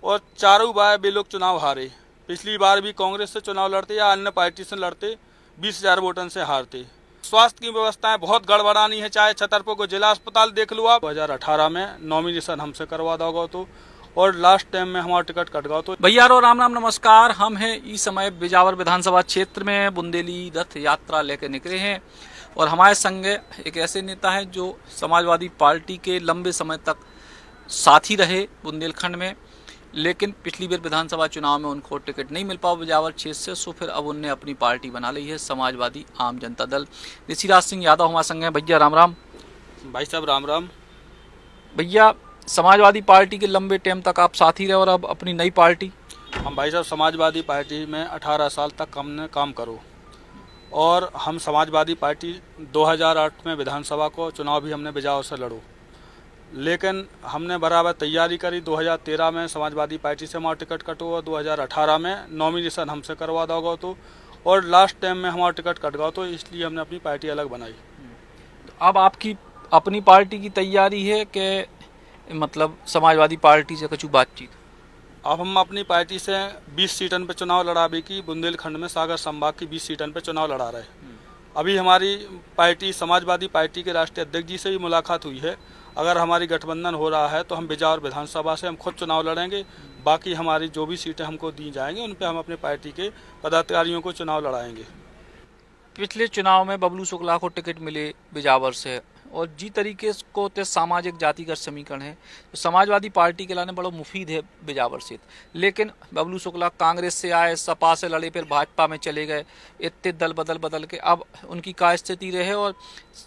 और चारों बार वे लोग चुनाव हारे। पिछली बार भी कांग्रेस से चुनाव लड़ते या अन्य पार्टी से लड़ते 20,000 वोटों से हारते। स्वास्थ्य की व्यवस्थाएं बहुत गड़बड़ानी है, चाहे छतरपुर को जिला अस्पताल देख लो आप। 2018 में नॉमिनेशन हमसे करवा दोगे तो, और लास्ट टाइम में हमारा टिकट कट गया तो। भैया रो राम राम नमस्कार। हम हैं इस समय बिजावर विधानसभा क्षेत्र में बुंदेली रथ यात्रा लेकर निकले हैं और हमारे संग एक ऐसे नेता हैं जो समाजवादी पार्टी के लंबे समय तक साथी रहे बुंदेलखंड में, लेकिन पिछली बार विधानसभा चुनाव में उनको टिकट नहीं मिल पाया बिजावर क्षेत्र से, सो फिर अब उनने अपनी पार्टी बना ली है समाजवादी आम जनता दल। ऋषिराज सिंह यादव हमारे संग हैं। भैया राम राम। भाई साहब राम राम। भैया समाजवादी पार्टी के लंबे टाइम तक आप साथी रहे और अब अपनी नई पार्टी। हम भाई साहब समाजवादी पार्टी में 18 साल तक हमने काम करो, और हम समाजवादी पार्टी 2008 में विधानसभा को चुनाव भी हमने बिजावर से लड़ो, लेकिन हमने बराबर तैयारी करी। 2013 में समाजवादी पार्टी से हमारा टिकट कटो और 2018 में नॉमिनेशन हमसे करवा दोगे तो, और लास्ट टाइम में हमारा टिकट कट गया तो, इसलिए हमने अपनी पार्टी अलग बनाई। तो अब आपकी अपनी पार्टी की तैयारी है कि मतलब समाजवादी पार्टी से कुछ बातचीत? अब हम अपनी पार्टी से 20 सीटन पे चुनाव लड़ावे की, बुंदेलखंड में सागर संभाग की 20 सीटन पे चुनाव लड़ा रहे। अभी हमारी पार्टी समाजवादी पार्टी के राष्ट्रीय अध्यक्ष जी से भी मुलाकात हुई है। अगर हमारी गठबंधन हो रहा है तो हम बिजावर विधानसभा से हम खुद चुनाव लड़ेंगे। बाकी हमारी जो भी सीटें हमको दी जाएंगी उन पे हम अपने पार्टी के पदाधिकारियों को चुनाव लड़ाएंगे। पिछले चुनाव में बबलू शुक्ला को टिकट मिले बिजावर से, और जी तरीके को ते सामाजिक जातिगत समीकरण है तो समाजवादी पार्टी के लाने बड़ा मुफीद है बिजावर से। लेकिन बबलू शुक्ला कांग्रेस से आए, सपा से लड़े, फिर भाजपा में चले गए, इतने दल बदल के अब उनकी क्या स्थिति रहे, और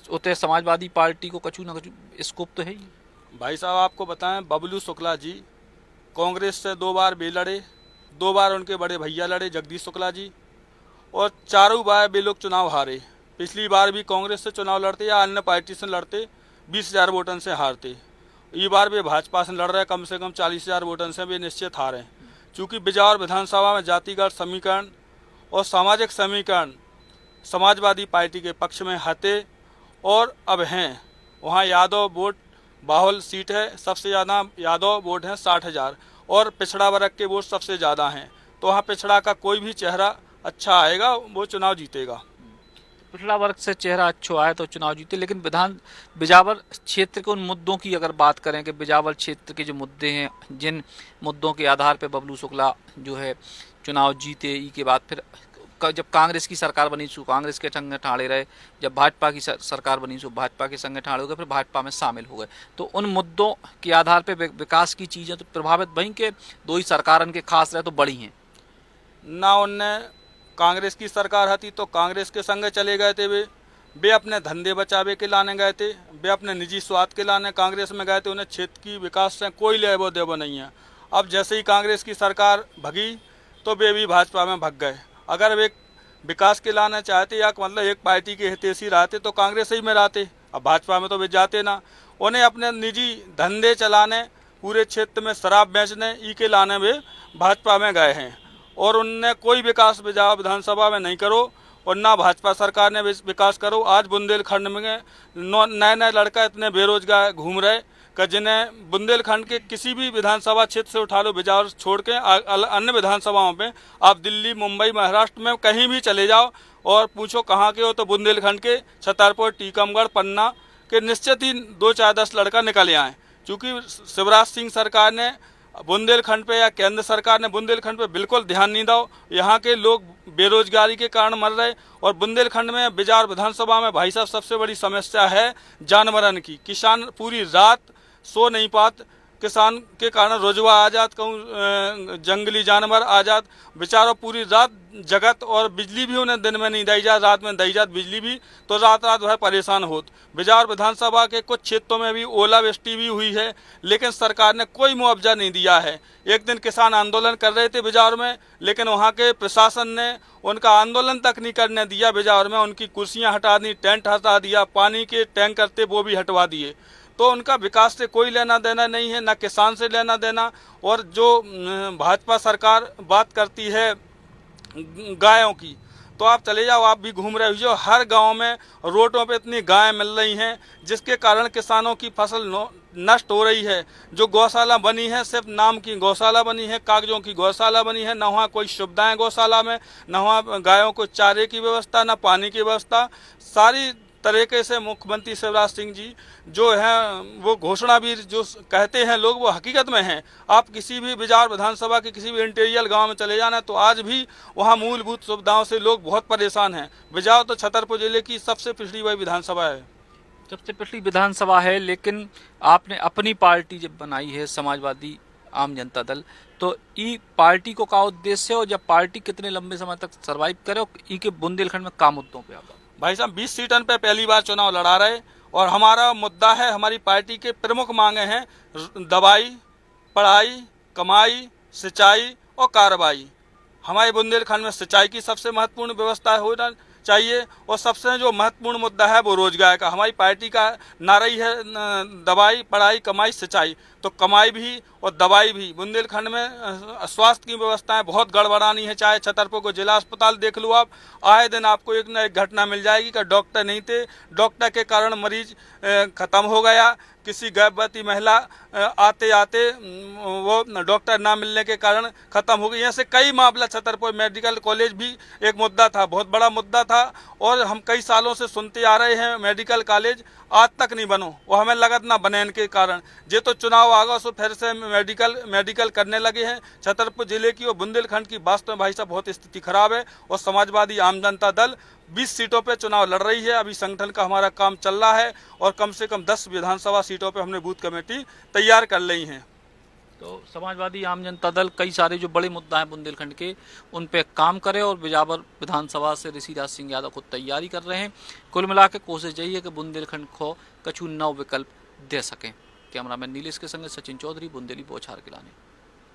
उतने समाजवादी पार्टी को कछु न कछु स्कोप तो है ही। भाई साहब आपको बताएं, बबलू शुक्ला जी कांग्रेस से 2 बार वे लड़े, 2 बार उनके बड़े भैया लड़े जगदीश शुक्ला जी, और चारों बार वे लोग चुनाव हारे। पिछली बार भी कांग्रेस से चुनाव लड़ते या अन्य पार्टी से लड़ते 20,000 वोटों से हारते। ये बार वे भाजपा से लड़ रहे, कम से कम 40,000 वोटों से वे निश्चित हारे। चूँकि बिजावर विधानसभा में जातिगत समीकरण और सामाजिक समीकरण समाजवादी पार्टी के पक्ष में हते और अब हैं। वहाँ यादव वोट बाहुल सीट है, सबसे ज़्यादा यादव वोट हैं 60,000, और पिछड़ा वर्ग के वोट सबसे ज़्यादा हैं। तो वहाँ पिछड़ा का कोई भी चेहरा अच्छा आएगा वो चुनाव जीतेगा। पिछड़ा वर्ग से चेहरा अच्छा आए तो चुनाव जीते। लेकिन बिजावर क्षेत्र के उन मुद्दों की अगर बात करें कि बिजावर क्षेत्र के जो मुद्दे हैं, जिन मुद्दों के आधार पर बबलू शुक्ला जो है चुनाव जीते, ई के बाद फिर जब कांग्रेस की सरकार बनी सो कांग्रेस के संग ठाड़े रहे, जब भाजपा की सरकार बनी सो भाजपा के संग ठाड़े हो गए, फिर भाजपा में शामिल हो गए। तो उन मुद्दों के आधार पर विकास की चीज़ें तो प्रभावित वहीं के दो ही सरकार के खास रहे तो बड़ी हैं ना। उनने कांग्रेस की सरकार हती तो कांग्रेस के संग चले गए थे। वे अपने धंधे बचावे के लाने गए थे, वे अपने निजी स्वार्थ के लाने कांग्रेस में गए थे। उन्हें क्षेत्र की विकास से कोई लेबो देबो नहीं है। अब जैसे ही कांग्रेस की सरकार भगी तो वे भी भाजपा में भग गए। अगर वे विकास के लाना चाहते या मतलब एक पार्टी के हितैषी रहते तो कांग्रेस ही में रहते। अब भाजपा में तो वे जाते ना। उन्हें अपने निजी धंधे चलाने, पूरे क्षेत्र में शराब बेचने, ई के लाने वे भाजपा में गए हैं, और उनने कोई विकास बिजावर विधानसभा में नहीं करो, और ना भाजपा सरकार ने विकास करो। आज बुंदेलखंड में नए नए लड़का इतने बेरोजगार घूम रहे कि जिन्हें बुंदेलखंड के किसी भी विधानसभा क्षेत्र से उठा लो, बिजावर छोड़ के अन्य विधानसभाओं पे आप दिल्ली, मुंबई, महाराष्ट्र में कहीं भी चले जाओ और पूछो कहाँ के हो, तो बुंदेलखंड के छतरपुर, टीकमगढ़, पन्ना के निश्चित ही 2-4-10 लड़का निकल आए। चूँकि शिवराज सिंह सरकार ने बुंदेलखंड पे या केंद्र सरकार ने बुंदेलखंड पे बिल्कुल ध्यान नहीं दो। यहाँ के लोग बेरोजगारी के कारण मर रहे, और बुंदेलखंड में बिजावर विधानसभा में भाई साहब सबसे बड़ी समस्या है जानवरन की। किसान पूरी रात सो नहीं पाते, किसान के कारण रोजवा आ जात, कहूँ जंगली जानवर आ जात, बेचारों पूरी रात जगत, और बिजली भी उन्हें दिन में नहीं दी जात, रात में दी जात बिजली भी, तो रात रात वह परेशान होत। बिजावर विधानसभा के कुछ क्षेत्रों में भी ओलावृष्टि भी हुई है, लेकिन सरकार ने कोई मुआवजा नहीं दिया है। एक दिन किसान आंदोलन कर रहे थे बिजावर में, लेकिन वहाँ के प्रशासन ने उनका आंदोलन तक नहीं करने दिया। बिजावर में उनकी कुर्सियाँ हटा दी, टेंट हटा दिया, पानी के टैंकर थे वो भी हटवा दिए। तो उनका विकास से कोई लेना देना नहीं है, ना किसान से लेना देना। और जो भाजपा सरकार बात करती है गायों की, तो आप चले जाओ, आप भी घूम रहे हो, हर गांव में रोडों पे इतनी गायें मिल रही हैं जिसके कारण किसानों की फसल नष्ट हो रही है। जो गौशाला बनी है सिर्फ नाम की गौशाला बनी है, कागजों की गौशाला बनी है, न वहाँ कोई सुविधाएं गौशाला में, न वहाँ गायों को चारे की व्यवस्था, न पानी की व्यवस्था। सारी तरीके से मुख्यमंत्री शिवराज सिंह जी जो हैं वो घोषणावीर जो कहते हैं लोग, वो हकीकत में हैं। आप किसी भी बिजार विधानसभा के किसी भी इंटीरियर गांव में चले जाना तो आज भी वहां मूलभूत सुविधाओं से लोग बहुत परेशान हैं। बिजार तो छतरपुर जिले की सबसे पिछड़ी हुई विधानसभा है। सबसे पिछली विधानसभा है, लेकिन आपने अपनी पार्टी जब बनाई है समाजवादी आम जनता दल, तो ई पार्टी को का उद्देश्य है और जब पार्टी कितने लंबे समय तक सरवाइव करे और ई के बुंदेलखंड में काम मुद्दों पे आप? भाई साहब 20 सीटन पे पहली बार चुनाव लड़ा रहे और हमारा मुद्दा है, हमारी पार्टी के प्रमुख मांगे हैं दवाई, पढ़ाई, कमाई, सिंचाई और कार्रवाई। हमारे बुंदेलखंड में सिंचाई की सबसे महत्वपूर्ण व्यवस्था होना चाहिए और सबसे जो महत्वपूर्ण मुद्दा है वो रोजगार का। हमारी पार्टी का नारा ही है दवाई, पढ़ाई, कमाई, सिंचाई। तो कमाई भी और दवाई भी बुंदेलखंड में स्वास्थ्य की व्यवस्थाएं बहुत गड़बड़ानी है। चाहे छतरपुर को जिला अस्पताल देख लो आप, आए दिन आपको एक न एक घटना मिल जाएगी कि डॉक्टर नहीं थे, डॉक्टर के कारण मरीज खत्म हो गया। किसी गर्भवती महिला आते आते वो डॉक्टर ना मिलने के कारण खत्म हो गई। ऐसे कई मामला, छतरपुर मेडिकल कॉलेज भी एक मुद्दा था, बहुत बड़ा मुद्दा था और हम कई सालों से सुनते आ रहे हैं मेडिकल कॉलेज आज तक नहीं बनो और हमें लगत ना बने इनके कारण। जे तो चुनाव आगा सो फिर से मेडिकल करने लगे हैं। छतरपुर जिले की और बुंदेलखंड की वास्तव में भाई साहब बहुत स्थिति खराब है और समाजवादी आम जनता दल 20 सीटों पे चुनाव लड़ रही है। अभी संगठन का हमारा काम चल रहा है और कम से कम 10 विधानसभा सीटों पे हमने बूथ कमेटी तैयार कर ली हैं। तो समाजवादी आम जनता दल कई सारे जो बड़े मुद्दा हैं बुंदेलखंड के, उन पे काम करे और बिजावर विधानसभा से ऋषिराज सिंह यादव खुद तैयारी कर रहे हैं। कुल मिला के कोशिश यही है कि बुंदेलखंड को कछु नव विकल्प दे सकें। कैमरामैन नीलेश के संग सचिन चौधरी, बुंदेली बौछार किलाने।